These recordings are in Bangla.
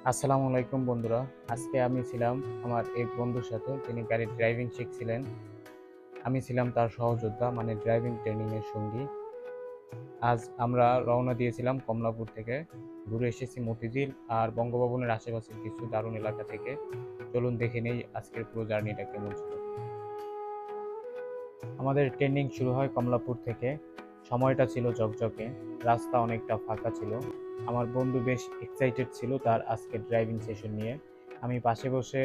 আসসালামু আলাইকুম বন্ধুরা। আজকে আমি ছিলাম আমার এক বন্ধুর সাথে, তিনি গাড়ির ড্রাইভিং শিখছিলেন। আমি ছিলাম তার সহযোদ্ধা, মানে ড্রাইভিং ট্রেনিং এর সঙ্গী। আজ আমরা রওনা দিয়েছিলাম কমলাপুর থেকে। ঘুরে এসেছি মতিঝিল আর বঙ্গভবনের আশেপাশের কিছু দারুণ এলাকা থেকে। চলুন দেখে নেই আজকের পুরো জার্নিটা কেমন ছিল। আমাদের ট্রেনিং শুরু হয় কমলাপুর থেকে। সময়টা ছিল ঝকঝকে, রাস্তা অনেকটা ফাঁকা ছিল। আমার বন্ধু বেশ এক্সাইটেড ছিল তার আজকের ড্রাইভিং সেশন নিয়ে। আমি পাশে বসে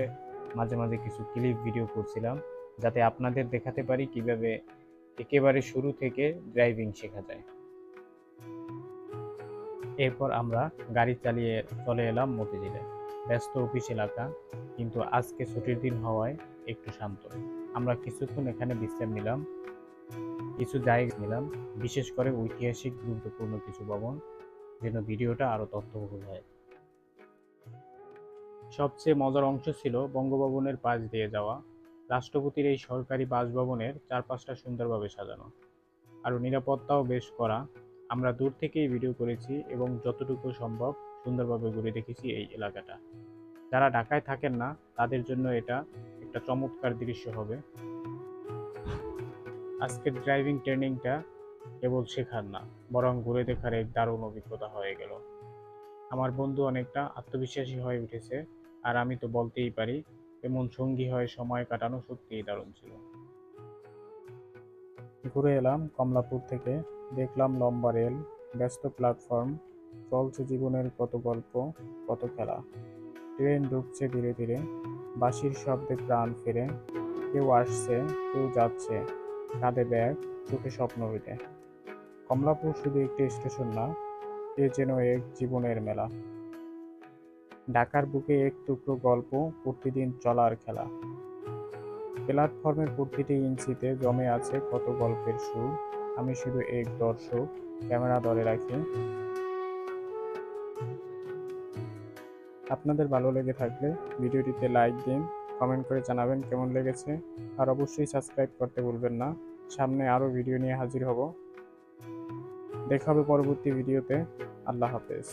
মাঝে মাঝে কিছু ক্লিপ ভিডিও করছিলাম, যাতে আপনাদের দেখাতে পারি কিভাবে একেবারে শুরু থেকে ড্রাইভিং শেখা যায়। এরপর আমরা গাড়ি চালিয়ে চলে এলাম মতিঝিলে। ব্যস্ত অফিস এলাকা, কিন্তু আজকে ছুটির দিন হওয়ায় একটু শান্ত। আমরা কিছুক্ষণ এখানে বিশ্রাম নিলাম, কিছু জায়গা নিলাম, বিশেষ করে ঐতিহাসিক গুরুত্বপূর্ণ কিছু ভবন, যেন ভিডিওটা আরো তথ্যবহুল হয়। সবচেয়ে মজার অংশ ছিল বঙ্গভবনের পাশ দিয়ে যাওয়া। রাষ্ট্রপতির এই সরকারি বাসভবনের চারপাশটা সুন্দরভাবে সাজানো, আর নিরাপত্তাও বেশ করা। আমরা দূর থেকেই ভিডিও করেছি এবং যতটুকু সম্ভব সুন্দরভাবে ঘুরে দেখেছি এই এলাকাটা। যারা ঢাকায় থাকেন না, তাদের জন্য এটা একটা চমৎকার দৃশ্য হবে। আজকের ড্রাইভিং ট্রেনিংটা কেবল শেখার না, বরং ঘুরে দেখার এক দারুণ অভিজ্ঞতা হয়ে গেল। আমার বন্ধু অনেকটা আত্মবিশ্বাসী হয়ে উঠেছে, আর আমি তো বলতেই পারি, এমন সঙ্গী হয়ে সময় কাটানো সত্যিই দারুণ ছিল। ঘুরে এলাম কমলাপুর থেকে, দেখলাম লম্বা রেল, ব্যস্ত প্ল্যাটফর্ম, চলছে জীবনের কত গল্প, কত খেলা। ট্রেন ঢুকছে ধীরে ধীরে, বাঁশির শব্দে প্রাণ ফিরে। কেউ আসছে, কেউ যাচ্ছে, কাঁধে ব্যাগ, চোখে স্বপ্ন ভিড়ে। কমলাপুর শুধু একটি স্টেশন না, এ যেন এক জীবনের মেলা। ঢাকার বুকে এক টুকরো গল্প, প্রতিদিন চলার খেলা। প্ল্যাটফর্মের প্রতিটি ইঞ্চিতে জমে আছে কত গল্পের সুর। আমি শুধু এক দর্শক, ক্যামেরা ধরে রাখি। আপনাদের ভালো লেগে থাকলে ভিডিওটিতে লাইক দিন, কমেন্ট করে জানাবেন কেমন লেগেছে, আর অবশ্যই সাবস্ক্রাইব করতে ভুলবেন না। সামনে আরও ভিডিও নিয়ে হাজির হব। দেখা হবে পরবর্তী ভিডিওতে। আল্লাহ হাফেজ।